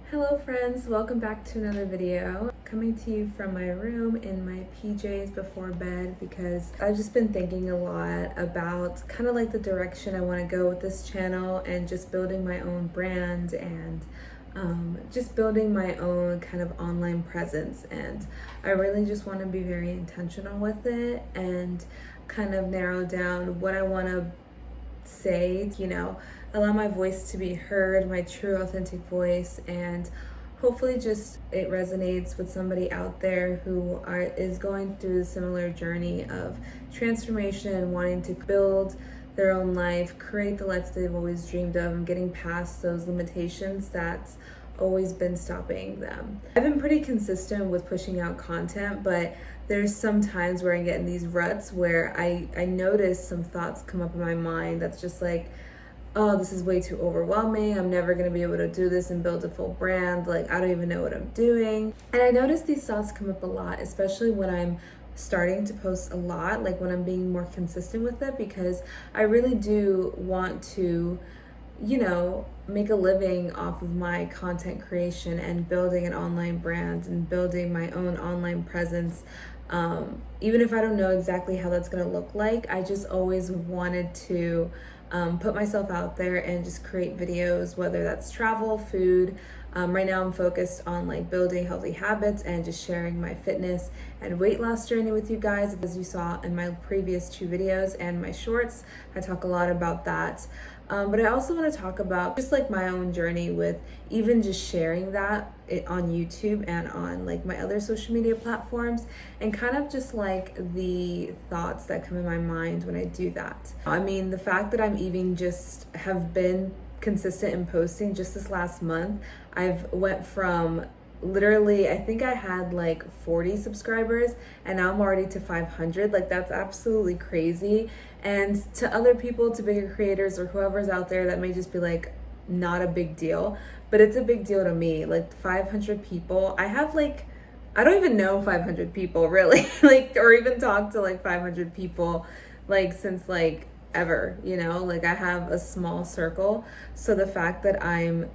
Hello friends, welcome back to another video. Coming to you from my room in my PJs before bed because I've just been thinking a lot about kind of like the direction I want to go with this channel and just building my own brand and just building my own kind of online presence. And I really just want to be very intentional with it and kind of narrow down what I want to say, allow my voice to be heard, my true authentic voice, and hopefully just it resonates with somebody out there who is going through a similar journey of transformation, wanting to build their own life, create the life that they've always dreamed of, and getting past those limitations that's always been stopping them. I've been pretty consistent with pushing out content, but there's some times where I get in these ruts where I notice some thoughts come up in my mind that's just like, oh, this is way too overwhelming. I'm never gonna be able to do this and build a full brand. Like, I don't even know what I'm doing. And I notice these thoughts come up a lot, especially when I'm starting to post a lot, like when I'm being more consistent with it, because I really do want to, make a living off of my content creation and building an online brand and building my own online presence. Even if I don't know exactly how that's going to look like, I just always wanted to put myself out there and just create videos, whether that's travel, food. Right now I'm focused on like building healthy habits and just sharing my fitness and weight loss journey with you guys. As you saw in my previous 2 videos and my shorts, I talk a lot about that. But I also want to talk about just like my own journey with even just sharing that on YouTube and on like my other social media platforms, and kind of just like the thoughts that come in my mind when I do that. I mean, the fact that I'm even just have been consistent in posting just this last month, I've went from literally, I think I had like 40 subscribers and now I'm already to 500. Like, that's absolutely crazy. And to other people, to bigger creators or whoever's out there, that may just be like not a big deal, but it's a big deal to me. Like 500 people, I don't even know 500 people really, like, or even talk to like 500 people like since like ever, like I have a small circle. So the fact that I'm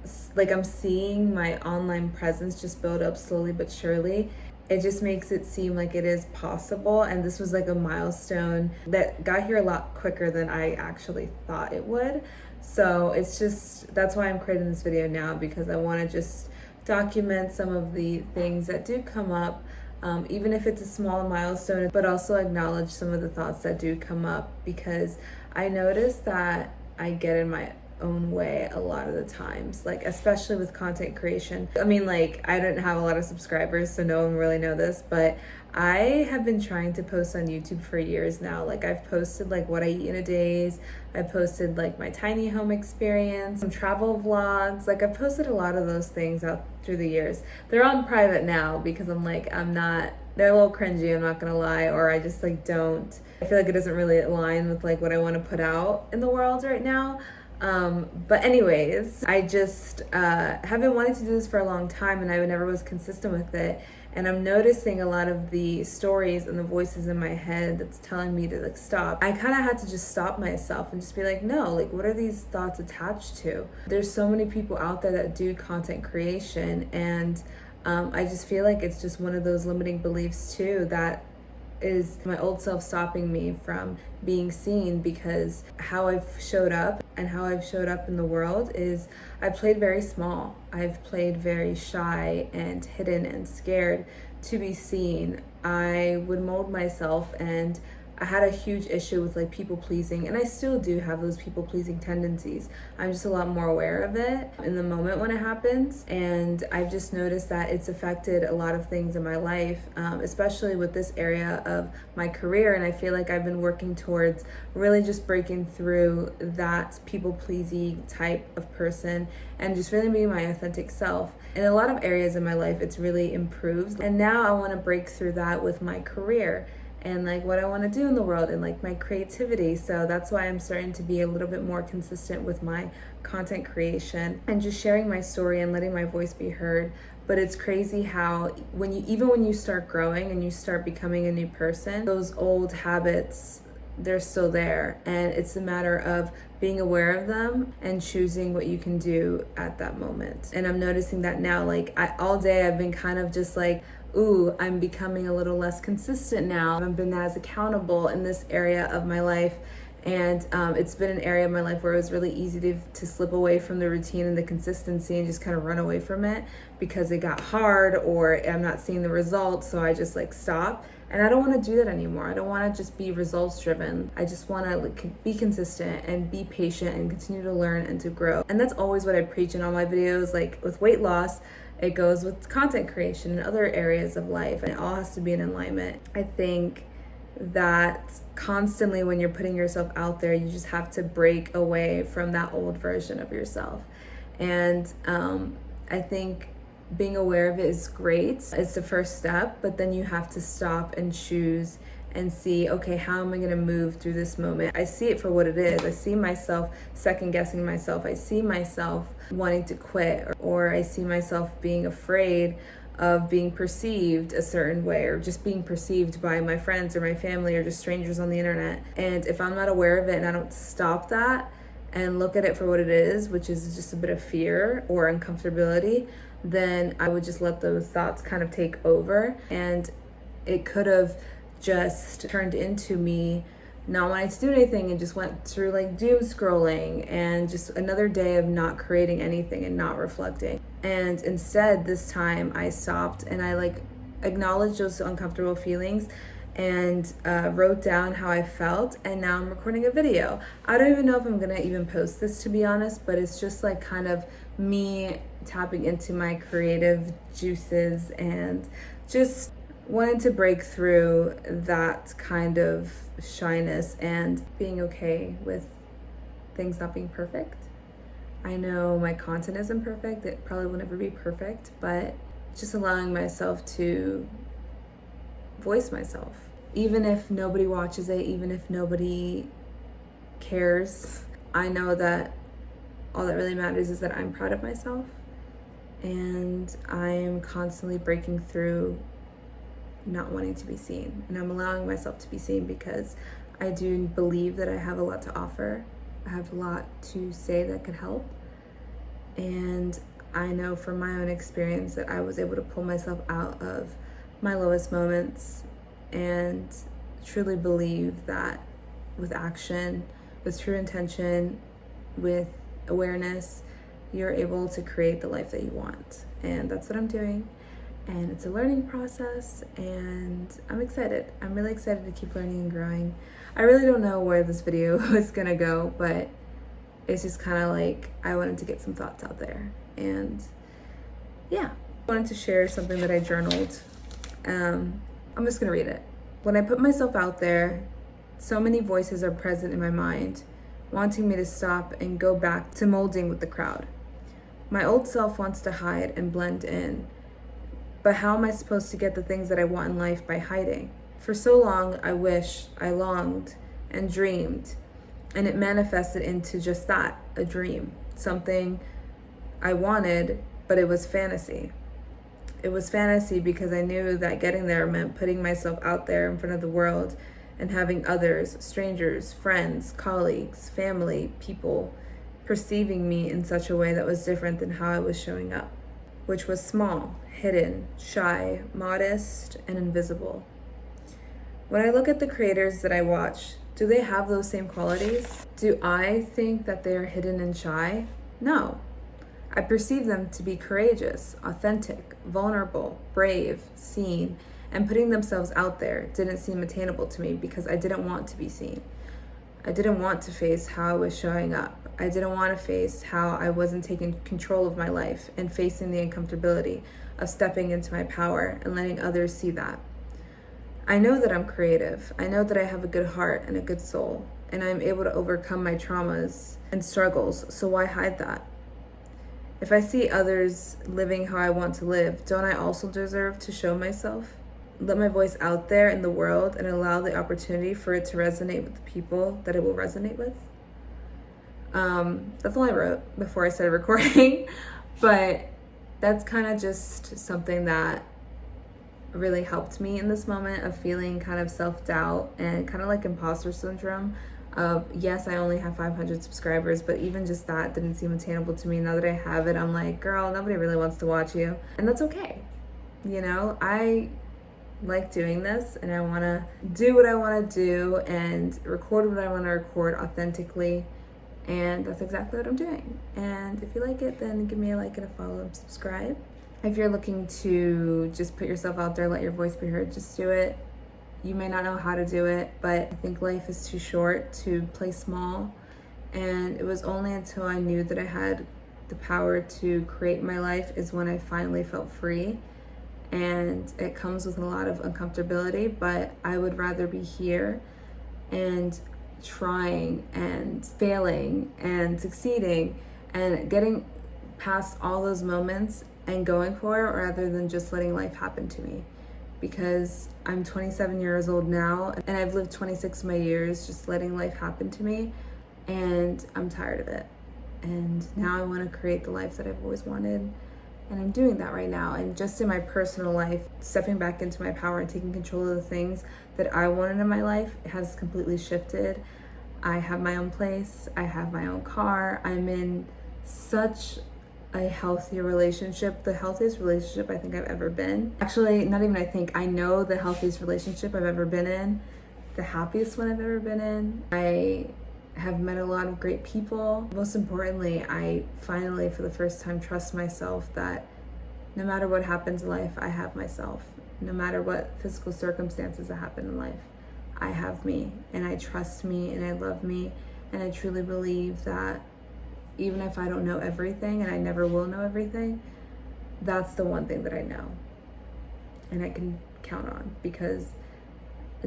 seeing my online presence just build up slowly but surely, it just makes it seem like it is possible. And this was like a milestone that got here a lot quicker than I actually thought it would. So it's just, that's why I'm creating this video now, because I want to just document some of the things that do come up, even if it's a small milestone, but also acknowledge some of the thoughts that do come up, because I notice that I get in my own way a lot of the times, like especially with content creation. I mean, like, I didn't have a lot of subscribers, so no one really know this, but I have been trying to post on YouTube for years now. Like, I've posted like what I eat in a day. I posted like my tiny home experience, some travel vlogs. Like, I've posted a lot of those things out through the years. They're on private now because they're a little cringy, I'm not gonna lie, or I just like don't, I feel like it doesn't really align with like what I want to put out in the world right now. But anyways, I just have been wanting to do this for a long time, and I never was consistent with it. And I'm noticing a lot of the stories and the voices in my head that's telling me to like stop. I kind of had to just stop myself and just be like, no, like, what are these thoughts attached to? There's so many people out there that do content creation, and I just feel like it's just one of those limiting beliefs too, that is my old self stopping me from being seen, because how I've showed up and how I've showed up in the world is I played very small. I've played very shy and hidden and scared to be seen. I would mold myself, and I had a huge issue with like people pleasing, and I still do have those people pleasing tendencies. I'm just a lot more aware of it in the moment when it happens, and I've just noticed that it's affected a lot of things in my life, especially with this area of my career. And I feel like I've been working towards really just breaking through that people pleasing type of person and just really being my authentic self. In a lot of areas in my life, it's really improved, and now I want to break through that with my career and like what I want to do in the world and like my creativity. So that's why I'm starting to be a little bit more consistent with my content creation and just sharing my story and letting my voice be heard. But it's crazy how when you start growing and you start becoming a new person, those old habits they're still there, and it's a matter of being aware of them and choosing what you can do at that moment. And I'm noticing that now, like all day I've been kind of just like, ooh, I'm becoming a little less consistent now. I've been as accountable in this area of my life. And it's been an area of my life where it was really easy to slip away from the routine and the consistency and just kind of run away from it because it got hard or I'm not seeing the results. So I just like stop. And I don't want to do that anymore. I don't want to just be results driven. I just want to be consistent and be patient and continue to learn and to grow. And that's always what I preach in all my videos. Like with weight loss, it goes with content creation and other areas of life. And it all has to be in alignment. I think that constantly when you're putting yourself out there, you just have to break away from that old version of yourself. And I think being aware of it is great. It's the first step, but then you have to stop and choose and see, okay, how am I going to move through this moment? I see it for what it is. I see myself second guessing myself. I see myself wanting to quit, or I see myself being afraid of being perceived a certain way, or just being perceived by my friends or my family or just strangers on the internet. And if I'm not aware of it and I don't stop that and look at it for what it is, which is just a bit of fear or uncomfortability, then I would just let those thoughts kind of take over. And it could have just turned into me not wanting to do anything and just went through like doom scrolling and just another day of not creating anything and not reflecting. And instead this time I stopped and I like acknowledged those uncomfortable feelings and wrote down how I felt, and now I'm recording a video. I don't even know if I'm gonna even post this, to be honest, but it's just like kind of me tapping into my creative juices and just wanted to break through that kind of shyness and being okay with things not being perfect. I know my content isn't perfect, it probably will never be perfect, but just allowing myself to voice myself. Even if nobody watches it, even if nobody cares, I know that all that really matters is that I'm proud of myself, and I'm constantly breaking through not wanting to be seen, and I'm allowing myself to be seen because I do believe that I have a lot to offer. I have a lot to say that could help, and I know from my own experience that I was able to pull myself out of my lowest moments, and truly believe that with action, with true intention, with awareness, you're able to create the life that you want. And that's what I'm doing. And it's a learning process, and I'm excited. I'm really excited to keep learning and growing. I really don't know where this video is gonna go, but it's just kind of like I wanted to get some thoughts out there. And yeah, I wanted to share something that I journaled. I'm just gonna read it. When I put myself out there, so many voices are present in my mind, wanting me to stop and go back to molding with the crowd. My old self wants to hide and blend in, but how am I supposed to get the things that I want in life by hiding? For so long, I wished, I longed, and dreamed, and it manifested into just that, a dream, something I wanted, but it was fantasy. It was fantasy because I knew that getting there meant putting myself out there in front of the world and having others, strangers, friends, colleagues, family, people, perceiving me in such a way that was different than how I was showing up, which was small, hidden, shy, modest, and invisible. When I look at the creators that I watch, do they have those same qualities? Do I think that they're hidden and shy? No. I perceive them to be courageous, authentic, vulnerable, brave, seen, and putting themselves out there didn't seem attainable to me because I didn't want to be seen. I didn't want to face how I was showing up. I didn't want to face how I wasn't taking control of my life and facing the uncomfortability of stepping into my power and letting others see that. I know that I'm creative. I know that I have a good heart and a good soul, and I'm able to overcome my traumas and struggles, so why hide that? If I see others living how I want to live, don't I also deserve to show myself? Let my voice out there in the world and allow the opportunity for it to resonate with the people that it will resonate with. That's all I wrote before I started recording, but that's kind of just something that really helped me in this moment of feeling kind of self-doubt and kind of like imposter syndrome of, yes, I only have 500 subscribers, but even just that didn't seem attainable to me. Now that I have it, I'm like, girl, nobody really wants to watch you. And that's okay. You know, I like doing this and I want to do what I want to do and record what I want to record authentically. And that's exactly what I'm doing. And if you like it, then give me a like and a follow and subscribe. If you're looking to just put yourself out there, let your voice be heard, just do it. You may not know how to do it, but I think life is too short to play small. And it was only until I knew that I had the power to create my life is when I finally felt free. And it comes with a lot of uncomfortability, but I would rather be here and trying and failing and succeeding and getting past all those moments and going for it rather than just letting life happen to me. Because I'm 27 years old now and I've lived 26 of my years just letting life happen to me, and I'm tired of it. And now I want to create the life that I've always wanted, and I'm doing that right now. And just in my personal life, stepping back into my power and taking control of the things that I wanted in my life has completely shifted. I have my own place, I have my own car, I'm in such a healthier relationship, the healthiest relationship I think I've ever been. Actually, not even I think, I know the healthiest relationship I've ever been in, the happiest one I've ever been in. I have met a lot of great people. Most importantly, I finally, for the first time, trust myself that no matter what happens in life, I have myself. No matter what physical circumstances that happen in life, I have me, and I trust me, and I love me, and I truly believe that even if I don't know everything, and I never will know everything, that's the one thing that I know and I can count on. Because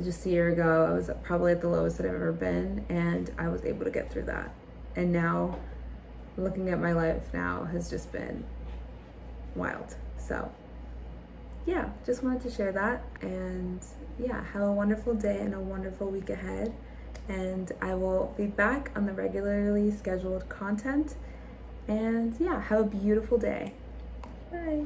just a year ago, I was probably at the lowest that I've ever been, and I was able to get through that. And now, looking at my life now has just been wild. So yeah, just wanted to share that. And yeah, have a wonderful day and a wonderful week ahead. And I will be back on the regularly scheduled content. And yeah, have a beautiful day. Bye.